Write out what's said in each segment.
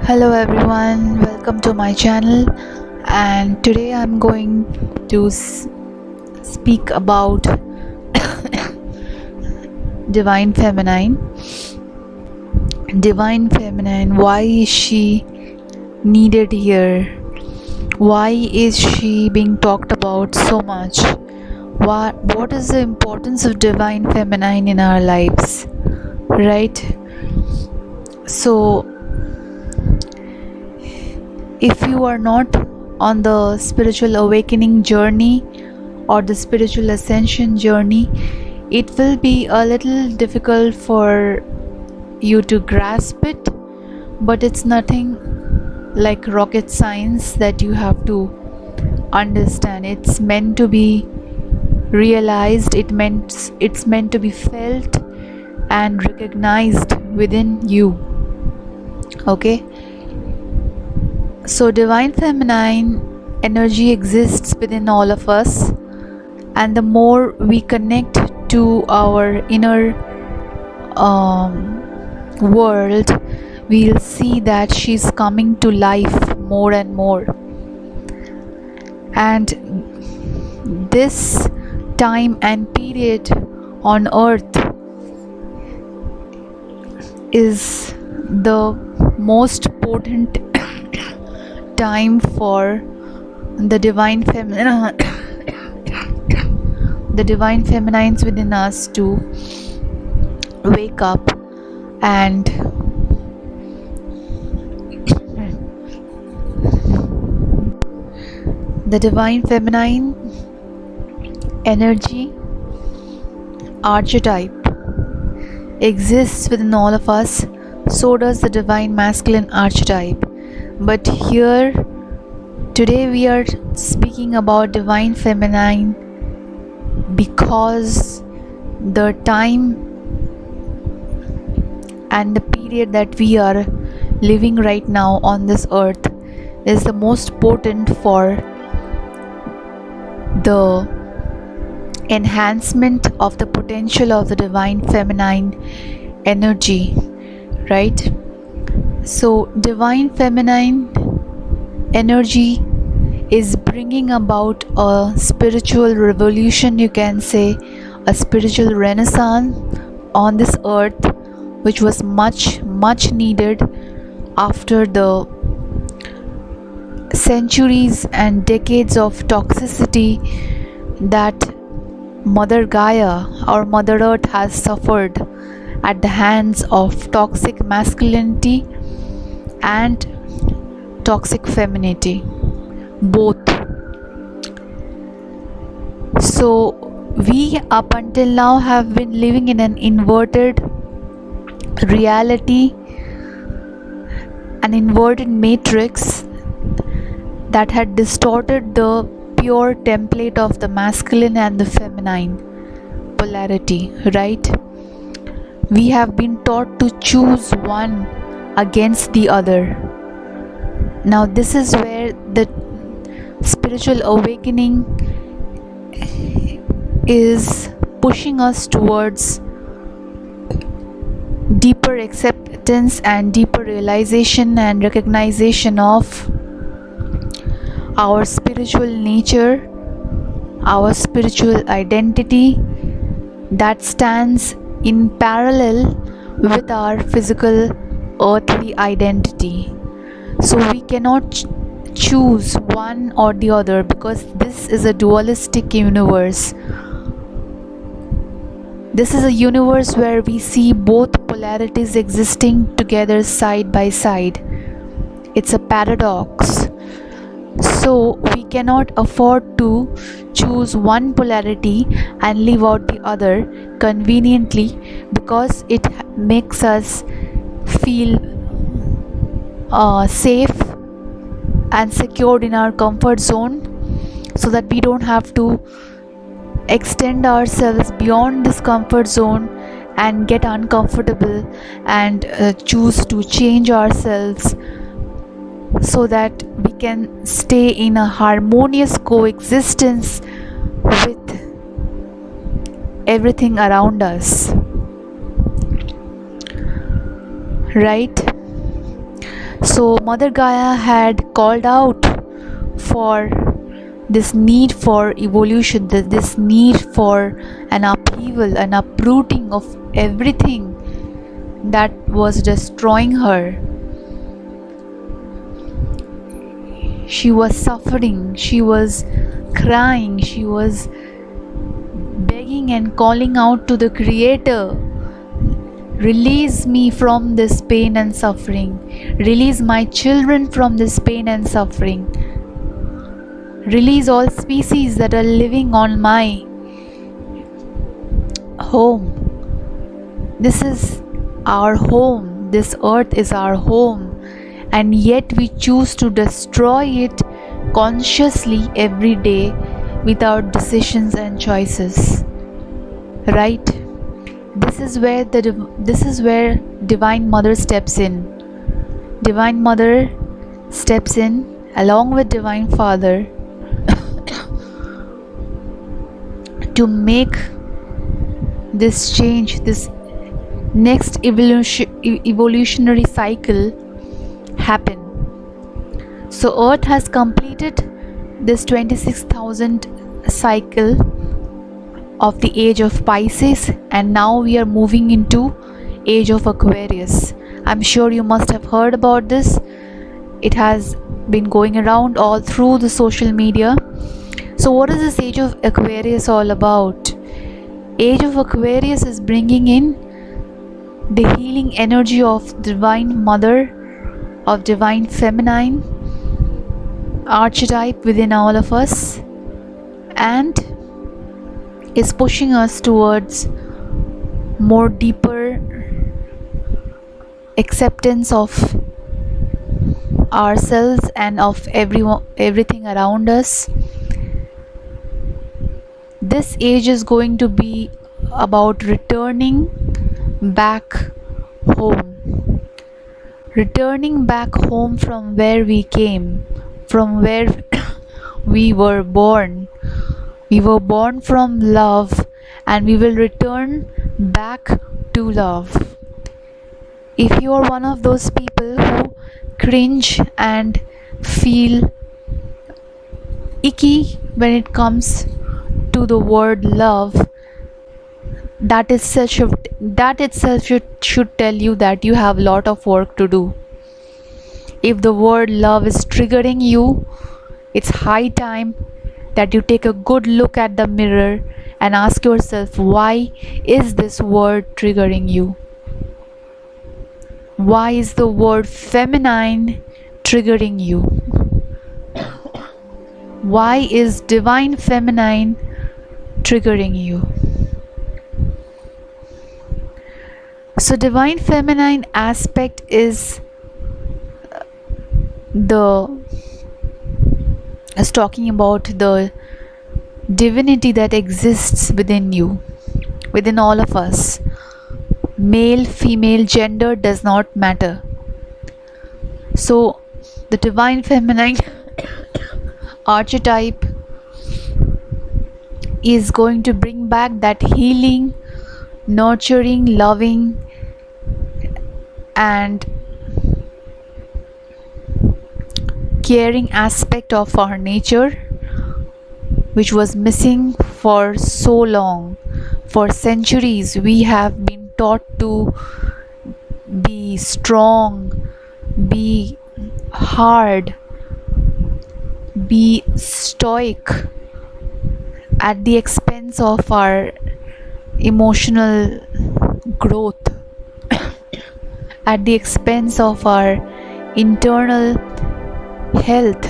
Hello everyone, welcome to my channel. And today I'm going to speak about Divine Feminine. Divine Feminine, why is she needed here? Why is she being talked about so much? What is the importance of Divine Feminine in our lives? Right? So if you are not on the spiritual awakening journey or the spiritual ascension journey, it will be a little difficult for you to grasp it, but it's nothing like rocket science that you have to understand. It's meant to be realized, it's meant to be felt and recognized within you. Okay, so Divine Feminine energy exists within all of us, and the more we connect to our inner world, we'll see that she's coming to life more and more. And this time and period on earth is the most potent time for the divine feminine the divine feminines within us to wake up and the divine feminine energy archetype exists within all of us. So does the divine masculine archetype. But here today we are speaking about divine feminine because the time and the period that we are living right now on this earth is the most potent for the enhancement of the potential of the divine feminine energy, right? So divine feminine energy is bringing about a spiritual revolution, you can say, a spiritual renaissance on this earth, which was much needed after the centuries and decades of toxicity that Mother Gaia or Mother Earth has suffered at the hands of toxic masculinity and toxic femininity, both. So we up until now have been living in an inverted reality, an inverted matrix that had distorted the pure template of the masculine and the feminine polarity, right? We have been taught to choose one against the other. Now this is where the spiritual awakening is pushing us towards deeper acceptance and deeper realization and recognition of our spiritual nature, our spiritual identity that stands in parallel with our physical earthly identity. So we cannot choose one or the other because this is a dualistic universe. This is a universe where we see both polarities existing together side by side. It's a paradox. So we cannot afford to choose one polarity and leave out the other conveniently because it makes us feel safe and secured in our comfort zone, so that we don't have to extend ourselves beyond this comfort zone and get uncomfortable and choose to change ourselves so that we can stay in a harmonious coexistence with everything around us, right? So Mother Gaia had called out for this need for evolution, this need for an upheaval, an uprooting of everything that was destroying her. She was suffering, she was crying, she was begging and calling out to the Creator, release me from this pain and suffering, release my children from this pain and suffering, release all species that are living on my home. This is our home, this earth is our home, and yet we choose to destroy it consciously every day with our decisions and choices. Right? This is where Divine Mother steps in. Divine Mother steps in along with Divine Father to make this change, this next evolutionary cycle happen. So Earth has completed this 26,000 cycle of the age of Pisces, and now we are moving into age of Aquarius. I'm sure you must have heard about this. It has been going around all through the social media. So what is this age of Aquarius all about? Age of Aquarius is bringing in the healing energy of Divine Mother, of Divine Feminine archetype within all of us, and is pushing us towards more deeper acceptance of ourselves and of everything around us. This age is going to be about returning back home. Returning back home from where we came, from where we were born. We were born from love, and we will return back to love. If you are one of those people who cringe and feel icky when it comes to the word love, that itself should tell you that you have a lot of work to do. If the word love is triggering you, it's high time that you take a good look at the mirror and ask yourself, why is this word triggering you? Why is the word feminine triggering you? Why is Divine Feminine triggering you? So Divine Feminine aspect is talking about the divinity that exists within you, within all of us. Male, female, gender does not matter. So the Divine Feminine archetype is going to bring back that healing, nurturing, loving, and caring aspect of our nature, which was missing for so long. For centuries we have been taught to be strong, be hard, be stoic at the expense of our emotional growth, at the expense of our internal health,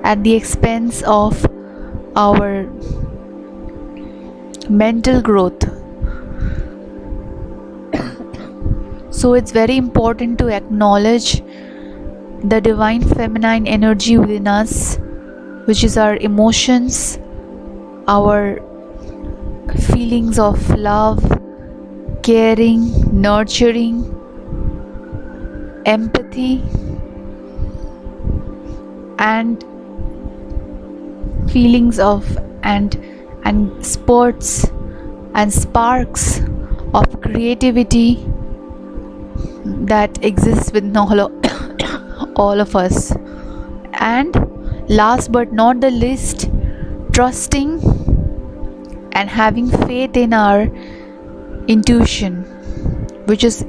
at the expense of our mental growth. So it's very important to acknowledge the Divine Feminine energy within us, which is our emotions, our feelings of love, caring, nurturing, empathy, and feelings of and spurts and sparks of creativity that exists within all of us. And last but not the least, trusting and having faith in our intuition, which is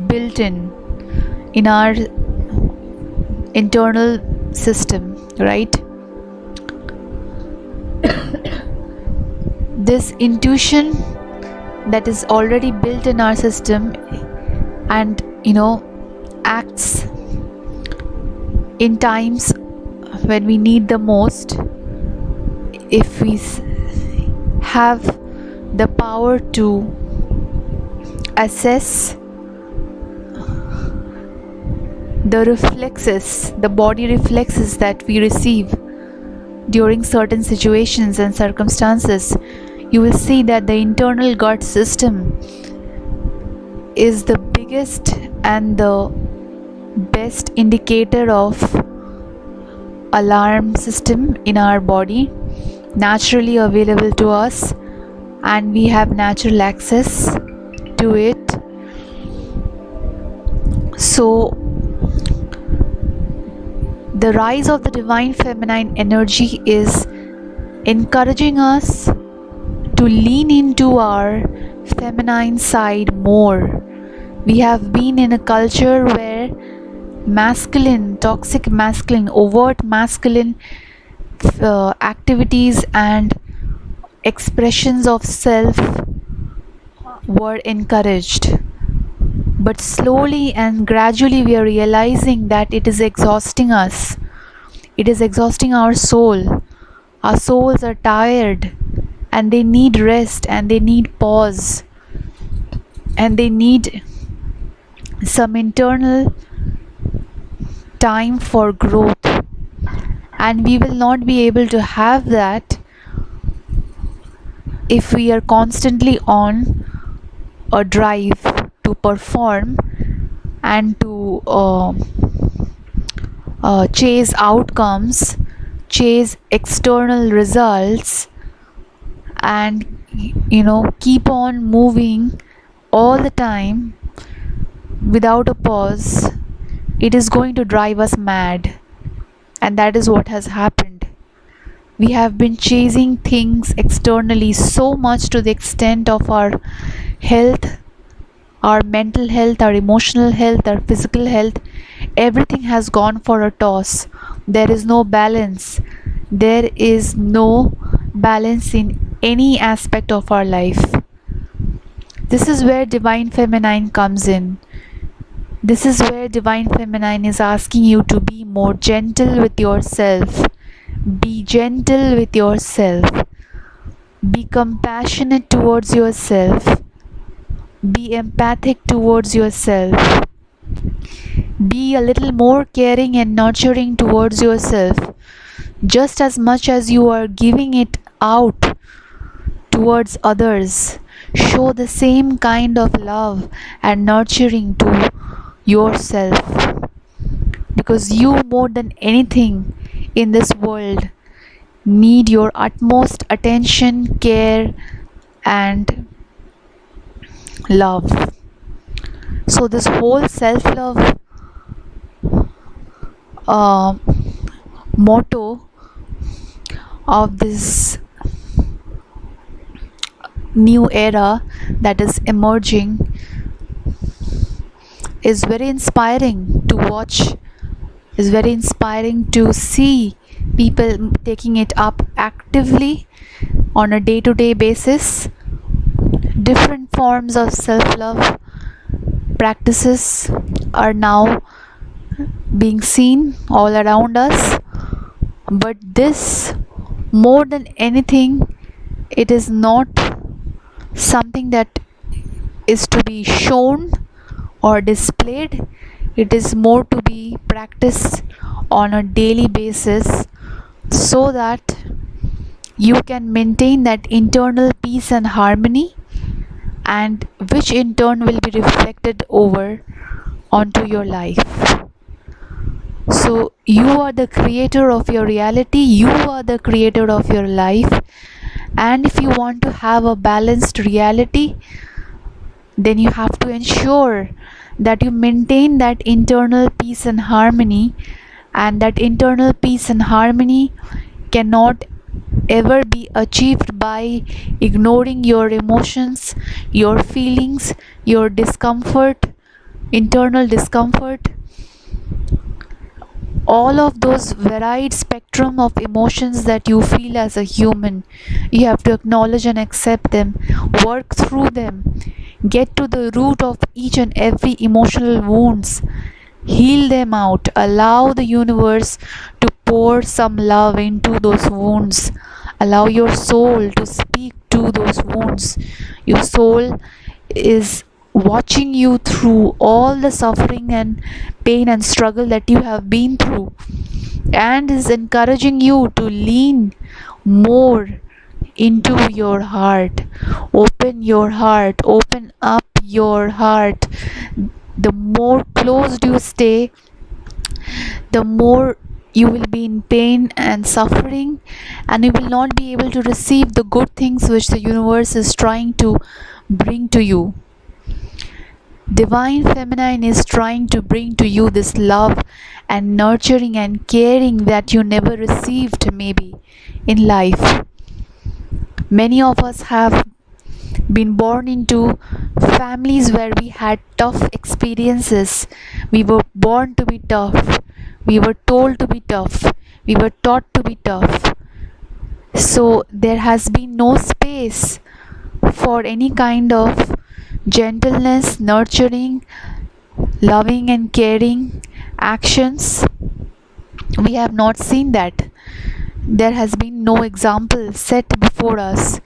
built in our internal system, right? This intuition that is already built in our system and acts in times when we need the most, if we have the power to assess the reflexes, the body reflexes that we receive during certain situations and circumstances, you will see that the internal gut system is the biggest and the best indicator of alarm system in our body, naturally available to us, and we have natural access to it. So the rise of the divine feminine energy is encouraging us to lean into our feminine side more. We have been in a culture where masculine, toxic masculine, overt masculine activities and expressions of self were encouraged. But slowly and gradually we are realizing that it is exhausting us. It is exhausting our soul. Our souls are tired and they need rest and they need pause and they need some internal time for growth. And we will not be able to have that if we are constantly on a drive to perform and to chase outcomes, chase external results, and keep on moving all the time without a pause. It is going to drive us mad, and that is what has happened. We have been chasing things externally so much to the extent of our health, our mental health, our emotional health, our physical health. Everything has gone for a toss. There is no balance. There is no balance in any aspect of our life. This is where Divine Feminine comes in. This is where Divine Feminine is asking you to be more gentle with yourself. Be gentle with yourself. Be compassionate towards yourself. Be empathic towards yourself. Be a little more caring and nurturing towards yourself, just as much as you are giving it out towards others. Show the same kind of love and nurturing to yourself, because you, more than anything in this world, need your utmost attention, care, and love. So this whole self-love motto of this new era that is emerging is very inspiring to watch, is very inspiring to see people taking it up actively on a day-to-day basis. Different forms of self-love practices are now being seen all around us, but this, more than anything, it is not something that is to be shown or displayed. It is more to be practiced on a daily basis, so that you can maintain that internal peace and harmony, and which in turn will be reflected over onto your life. So you are the creator of your reality, you are the creator of your life, and if you want to have a balanced reality, then you have to ensure that you maintain that internal peace and harmony, and that internal peace and harmony cannot ever be achieved by ignoring your emotions, your feelings, your discomfort, internal discomfort, all of those varied spectrum of emotions that you feel as a human. You have to acknowledge and accept them, work through them, get to the root of each and every emotional wounds, heal them out, allow the universe to pour some love into those wounds, allow your soul to speak to those wounds. Your soul is watching you through all the suffering and pain and struggle that you have been through, and is encouraging you to lean more into your heart. Open your heart, open up your heart. The more closed you stay, the more you will be in pain and suffering, and you will not be able to receive the good things which the universe is trying to bring to you. Divine Feminine is trying to bring to you this love and nurturing and caring that you never received, maybe, in life. Many of us have been born into families where we had tough experiences. We were born to be tough. We were told to be tough. We were taught to be tough. So there has been no space for any kind of gentleness, nurturing, loving, and caring actions. We have not seen that. There has been no example set before us.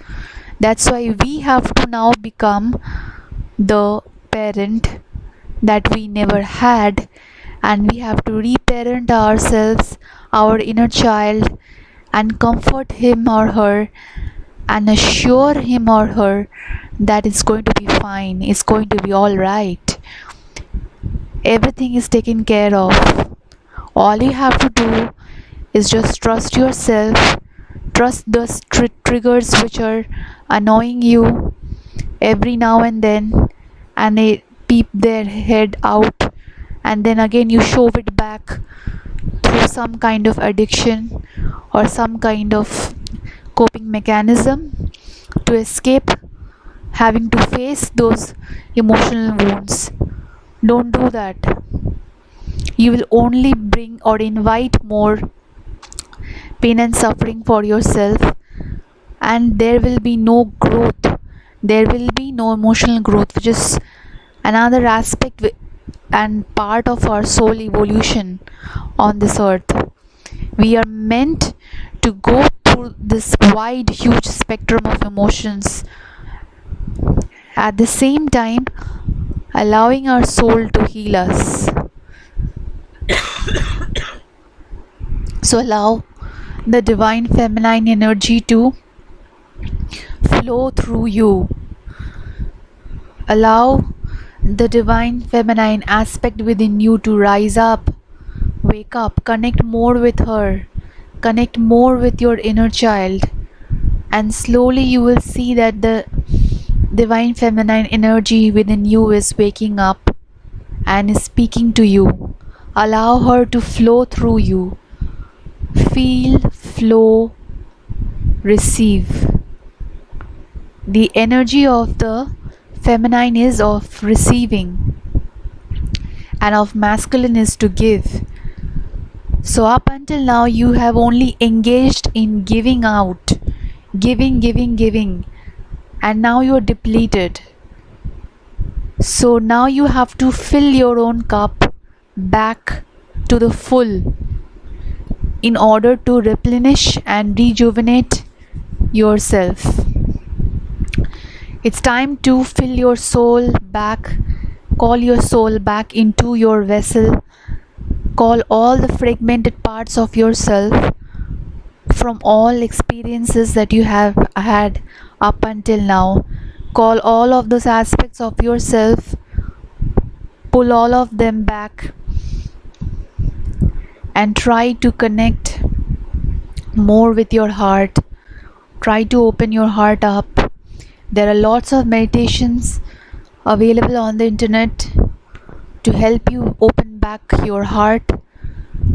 That's why we have to now become the parent that we never had, and we have to reparent ourselves, our inner child, and comfort him or her, and assure him or her that it's going to be fine, it's going to be all right. Everything is taken care of. All you have to do is just trust yourself, trust the triggers which are annoying you every now and they peep their head out, and then again you shove it back through some kind of addiction or some kind of coping mechanism to escape having to face those emotional wounds. Don't do that. You will only bring or invite more pain and suffering for yourself, and there will be no growth. There will be no emotional growth, which is another aspect and part of our soul evolution on this earth. We are meant to go through this wide, huge spectrum of emotions, at the same time allowing our soul to heal us. So allow the divine feminine energy to flow through you. Allow the divine feminine aspect within you to rise up, wake up, connect more with her, connect more with your inner child, and slowly you will see that the divine feminine energy within you is waking up and is speaking to you. Allow her to flow through you. Feel, flow, receive. The energy of the feminine is of receiving, and of masculine is to give. So up until now you have only engaged in giving out, giving, and now you are depleted. So now you have to fill your own cup back to the full in order to replenish and rejuvenate yourself. It's time to fill your soul back, call your soul back into your vessel, call all the fragmented parts of yourself from all experiences that you have had up until now. Call all of those aspects of yourself, pull all of them back, and try to connect more with your heart. Try to open your heart up. There are lots of meditations available on the internet to help you open back your heart,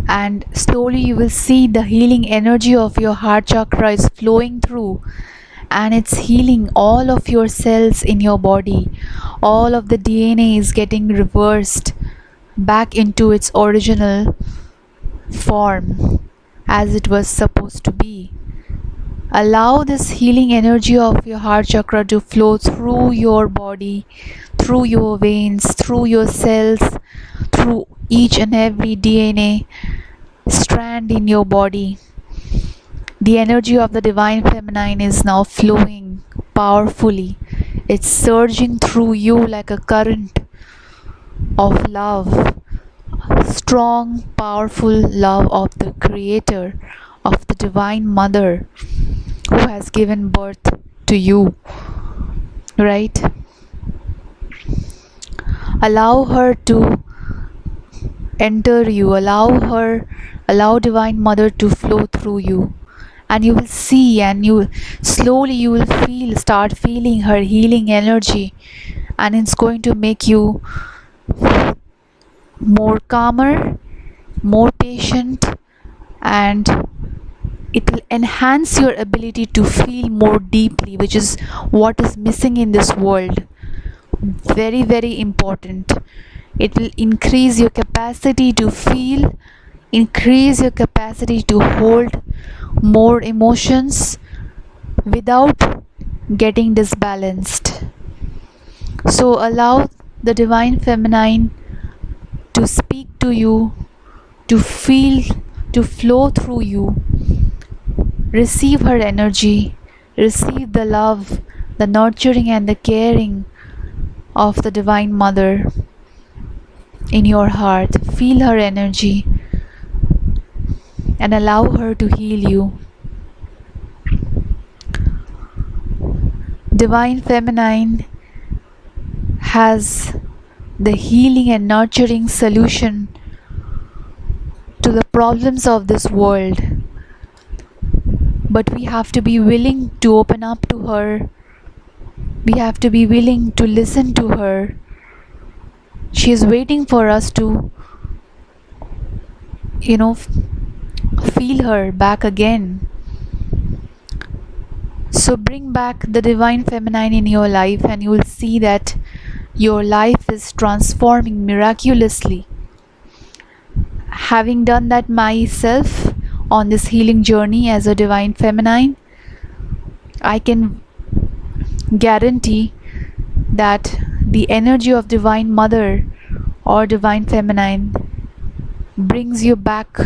and slowly you will see the healing energy of your heart chakra is flowing through, and it's healing all of your cells in your body. All of the DNA is getting reversed back into its original form as it was supposed to be. Allow this healing energy of your heart chakra to flow through your body, through your veins, through your cells, through each and every DNA strand in your body. The energy of the Divine Feminine is now flowing powerfully. It's surging through you like a current of love, strong, powerful love of the Creator, of the Divine Mother who has given birth to you, right? Allow her to enter you, allow Divine Mother to flow through you, and you will see, and you slowly you will start feeling her healing energy, and it's going to make you more calmer, more patient, and it will enhance your ability to feel more deeply, which is what is missing in this world. Very, very important. It will increase your capacity to feel, increase your capacity to hold more emotions without getting disbalanced. So allow the Divine Feminine to speak to you, to feel, to flow through you. Receive her energy, receive the love, the nurturing, and the caring of the Divine Mother in your heart. Feel her energy and allow her to heal you. Divine Feminine has the healing and nurturing solution to the problems of this world. But we have to be willing to open up to her. We have to be willing to listen to her. She is waiting for us to, feel her back again. So bring back the Divine Feminine in your life, and you will see that your life is transforming miraculously. Having done that myself on this healing journey as a Divine Feminine, I can guarantee that the energy of Divine Mother or Divine Feminine brings you back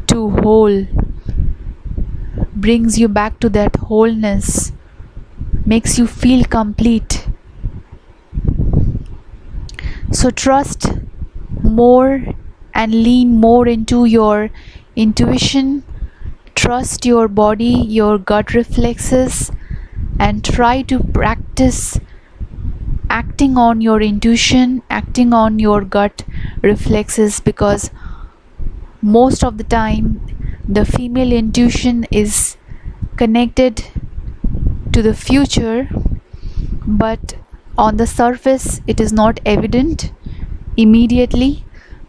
to whole, brings you back to that wholeness, makes you feel complete. So trust more and lean more into your intuition. Trust your body, your gut reflexes, and try to practice acting on your intuition, acting on your gut reflexes, because most of the time the female intuition is connected to the future, but on the surface it is not evident immediately.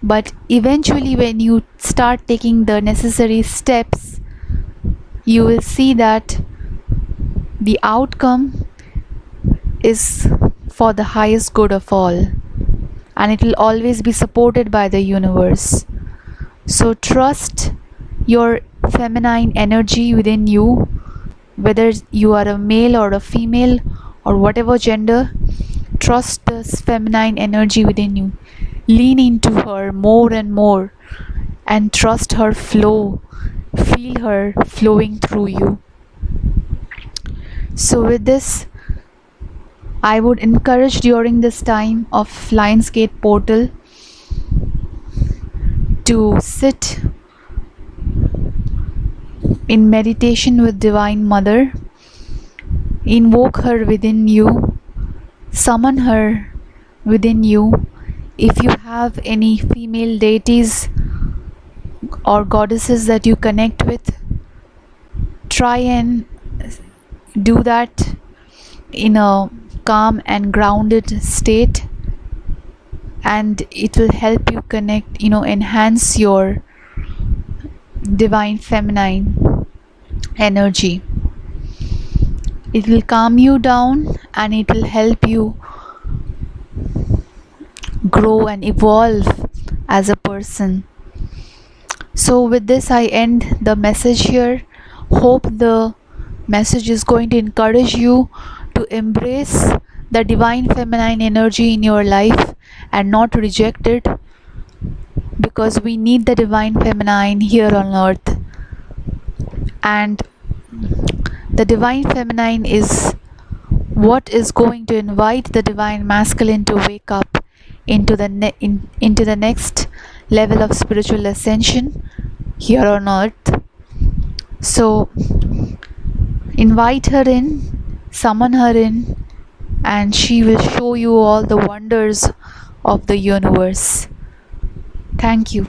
But eventually, when you start taking the necessary steps, you will see that the outcome is for the highest good of all, and it will always be supported by the universe. So trust your feminine energy within you, whether you are a male or a female or whatever gender. Trust this feminine energy within you. Lean into her more and more, and trust her flow. Feel her flowing through you. So with this, I would encourage during this time of Lionsgate portal to sit in meditation with Divine Mother. Invoke her within you, summon her within you. If you have any female deities or goddesses that you connect with, try and do that in a calm and grounded state. and it will help you connect, enhance your divine feminine energy. It will calm you down and it will help you grow and evolve as a person. So with this I end the message here. Hope the message is going to encourage you to embrace the divine feminine energy in your life and not reject it, because we need the divine feminine here on earth. And the divine feminine is what is going to invite the divine masculine to wake up into into the next level of spiritual ascension here on earth. So invite her in, summon her in, and she will show you all the wonders of the universe. Thank you.